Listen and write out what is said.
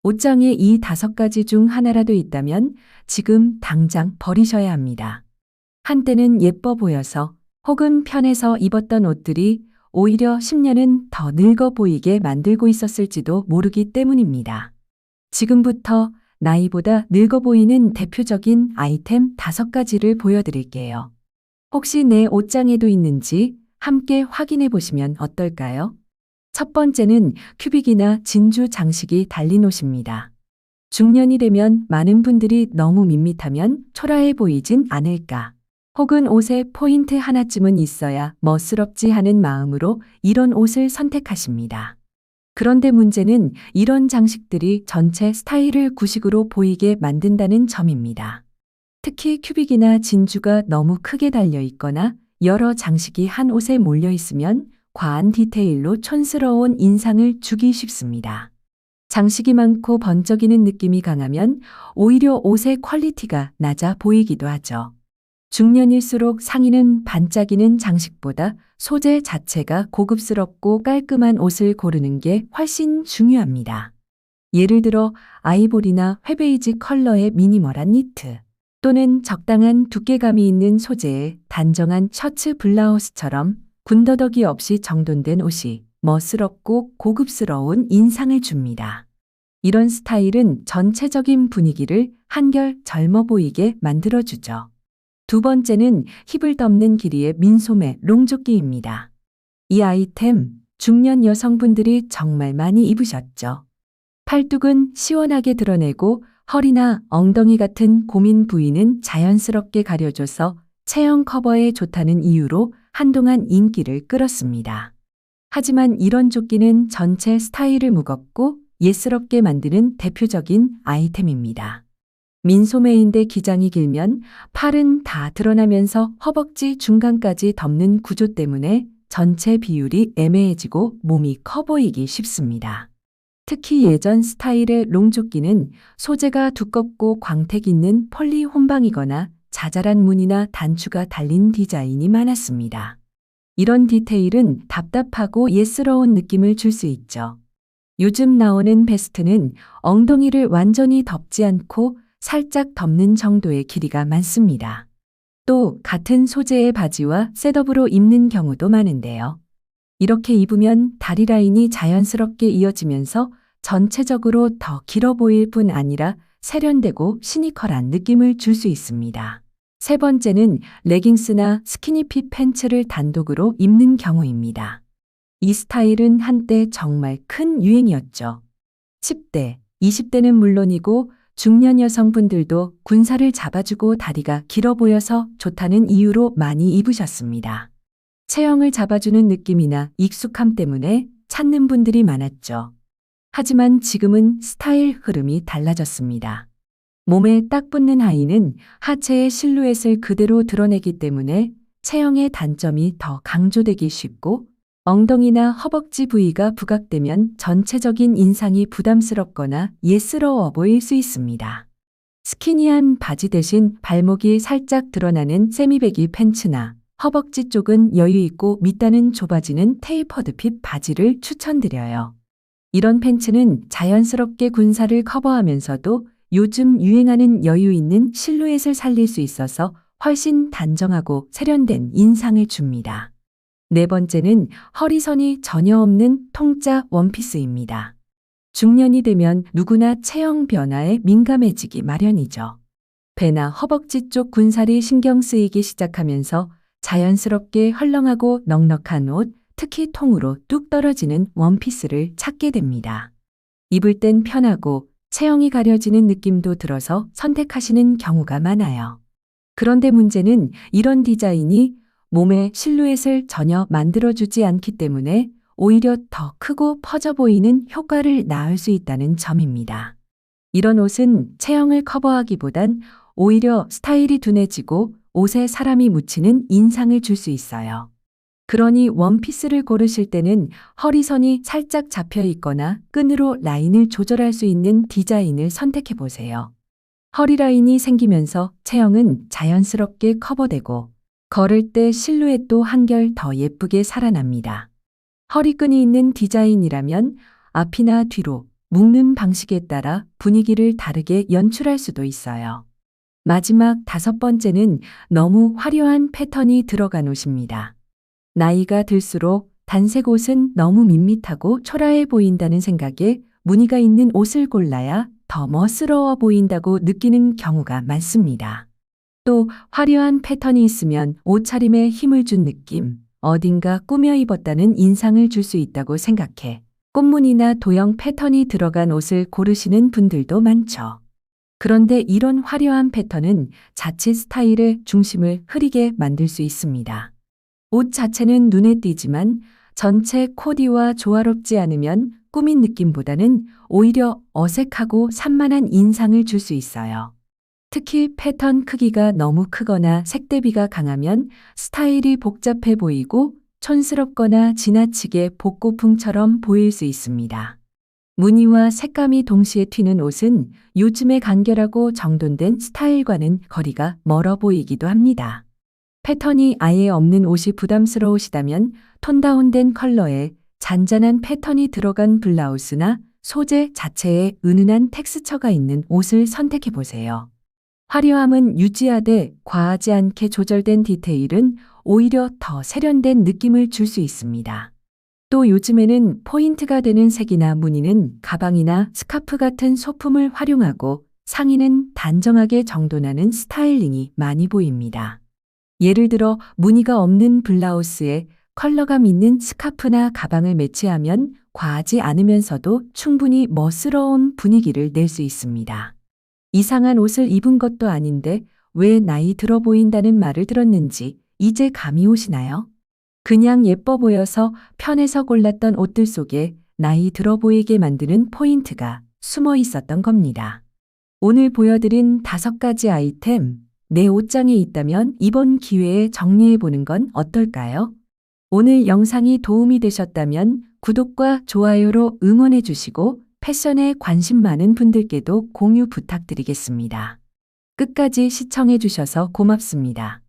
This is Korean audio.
옷장에 이 5가지 중 하나라도 있다면 지금 당장 버리셔야 합니다. 한때는 예뻐 보여서 혹은 편해서 입었던 옷들이 오히려 10년은 더 늙어 보이게 만들고 있었을지도 모르기 때문입니다. 지금부터 나이보다 늙어 보이는 대표적인 아이템 5가지를 보여드릴게요. 혹시 내 옷장에도 있는지 함께 확인해 보시면 어떨까요? 첫 번째는 큐빅이나 진주 장식이 달린 옷입니다. 중년이 되면 많은 분들이 너무 밋밋하면 초라해 보이진 않을까? 혹은 옷에 포인트 하나쯤은 있어야 멋스럽지 하는 마음으로 이런 옷을 선택하십니다. 그런데 문제는 이런 장식들이 전체 스타일을 구식으로 보이게 만든다는 점입니다. 특히 큐빅이나 진주가 너무 크게 달려 있거나 여러 장식이 한 옷에 몰려 있으면 과한 디테일로 촌스러운 인상을 주기 쉽습니다. 장식이 많고 번쩍이는 느낌이 강하면 오히려 옷의 퀄리티가 낮아 보이기도 하죠. 중년일수록 상의는 반짝이는 장식보다 소재 자체가 고급스럽고 깔끔한 옷을 고르는 게 훨씬 중요합니다. 예를 들어 아이보리나 회베이지 컬러의 미니멀한 니트 또는 적당한 두께감이 있는 소재의 단정한 셔츠 블라우스처럼 군더더기 없이 정돈된 옷이 멋스럽고 고급스러운 인상을 줍니다. 이런 스타일은 전체적인 분위기를 한결 젊어 보이게 만들어주죠. 두 번째는 힙을 덮는 길이의 민소매 롱조끼입니다. 이 아이템 중년 여성분들이 정말 많이 입으셨죠. 팔뚝은 시원하게 드러내고 허리나 엉덩이 같은 고민 부위는 자연스럽게 가려줘서 체형 커버에 좋다는 이유로 한동안 인기를 끌었습니다. 하지만 이런 조끼는 전체 스타일을 무겁고 예스럽게 만드는 대표적인 아이템입니다. 민소매인데 기장이 길면 팔은 다 드러나면서 허벅지 중간까지 덮는 구조 때문에 전체 비율이 애매해지고 몸이 커 보이기 쉽습니다. 특히 예전 스타일의 롱조끼는 소재가 두껍고 광택 있는 폴리 혼방이거나 자잘한 무늬나 단추가 달린 디자인이 많았습니다. 이런 디테일은 답답하고 예스러운 느낌을 줄 수 있죠. 요즘 나오는 베스트는 엉덩이를 완전히 덮지 않고 살짝 덮는 정도의 길이가 많습니다. 또 같은 소재의 바지와 셋업으로 입는 경우도 많은데요. 이렇게 입으면 다리 라인이 자연스럽게 이어지면서 전체적으로 더 길어 보일 뿐 아니라 세련되고 시니컬한 느낌을 줄 수 있습니다. 세 번째는 레깅스나 스키니핏 팬츠를 단독으로 입는 경우입니다. 이 스타일은 한때 정말 큰 유행이었죠. 10대, 20대는 물론이고 중년 여성분들도 군살을 잡아주고 다리가 길어 보여서 좋다는 이유로 많이 입으셨습니다. 체형을 잡아주는 느낌이나 익숙함 때문에 찾는 분들이 많았죠. 하지만 지금은 스타일 흐름이 달라졌습니다. 몸에 딱 붙는 하의는 하체의 실루엣을 그대로 드러내기 때문에 체형의 단점이 더 강조되기 쉽고 엉덩이나 허벅지 부위가 부각되면 전체적인 인상이 부담스럽거나 예스러워 보일 수 있습니다. 스키니한 바지 대신 발목이 살짝 드러나는 세미배기 팬츠나 허벅지 쪽은 여유 있고 밑단은 좁아지는 테이퍼드 핏 바지를 추천드려요. 이런 팬츠는 자연스럽게 군살을 커버하면서도 요즘 유행하는 여유 있는 실루엣을 살릴 수 있어서 훨씬 단정하고 세련된 인상을 줍니다. 네 번째는 허리선이 전혀 없는 통짜 원피스입니다. 중년이 되면 누구나 체형 변화에 민감해지기 마련이죠. 배나 허벅지 쪽 군살이 신경 쓰이기 시작하면서 자연스럽게 헐렁하고 넉넉한 옷, 특히 통으로 뚝 떨어지는 원피스를 찾게 됩니다. 입을 땐 편하고 체형이 가려지는 느낌도 들어서 선택하시는 경우가 많아요. 그런데 문제는 이런 디자인이 몸의 실루엣을 전혀 만들어주지 않기 때문에 오히려 더 크고 퍼져 보이는 효과를 낳을 수 있다는 점입니다. 이런 옷은 체형을 커버하기보단 오히려 스타일이 둔해지고 옷에 사람이 묻히는 인상을 줄 수 있어요. 그러니 원피스를 고르실 때는 허리선이 살짝 잡혀 있거나 끈으로 라인을 조절할 수 있는 디자인을 선택해 보세요. 허리 라인이 생기면서 체형은 자연스럽게 커버되고 걸을 때 실루엣도 한결 더 예쁘게 살아납니다. 허리끈이 있는 디자인이라면 앞이나 뒤로 묶는 방식에 따라 분위기를 다르게 연출할 수도 있어요. 마지막 5번째는 너무 화려한 패턴이 들어간 옷입니다. 나이가 들수록 단색 옷은 너무 밋밋하고 초라해 보인다는 생각에 무늬가 있는 옷을 골라야 더 멋스러워 보인다고 느끼는 경우가 많습니다. 또 화려한 패턴이 있으면 옷차림에 힘을 준 느낌, 어딘가 꾸며 입었다는 인상을 줄 수 있다고 생각해 꽃무늬나 도형 패턴이 들어간 옷을 고르시는 분들도 많죠. 그런데 이런 화려한 패턴은 자칫 스타일의 중심을 흐리게 만들 수 있습니다. 옷 자체는 눈에 띄지만 전체 코디와 조화롭지 않으면 꾸민 느낌보다는 오히려 어색하고 산만한 인상을 줄 수 있어요. 특히 패턴 크기가 너무 크거나 색 대비가 강하면 스타일이 복잡해 보이고 촌스럽거나 지나치게 복고풍처럼 보일 수 있습니다. 무늬와 색감이 동시에 튀는 옷은 요즘의 간결하고 정돈된 스타일과는 거리가 멀어 보이기도 합니다. 패턴이 아예 없는 옷이 부담스러우시다면 톤 다운된 컬러에 잔잔한 패턴이 들어간 블라우스나 소재 자체에 은은한 텍스처가 있는 옷을 선택해 보세요. 화려함은 유지하되 과하지 않게 조절된 디테일은 오히려 더 세련된 느낌을 줄 수 있습니다. 또 요즘에는 포인트가 되는 색이나 무늬는 가방이나 스카프 같은 소품을 활용하고 상의는 단정하게 정돈하는 스타일링이 많이 보입니다. 예를 들어 무늬가 없는 블라우스에 컬러감 있는 스카프나 가방을 매치하면 과하지 않으면서도 충분히 멋스러운 분위기를 낼 수 있습니다. 이상한 옷을 입은 것도 아닌데 왜 나이 들어 보인다는 말을 들었는지 이제 감이 오시나요? 그냥 예뻐 보여서 편해서 골랐던 옷들 속에 나이 들어 보이게 만드는 포인트가 숨어 있었던 겁니다. 오늘 보여드린 5가지 아이템, 내 옷장에 있다면 이번 기회에 정리해 보는 건 어떨까요? 오늘 영상이 도움이 되셨다면 구독과 좋아요로 응원해 주시고 패션에 관심 많은 분들께도 공유 부탁드리겠습니다. 끝까지 시청해 주셔서 고맙습니다.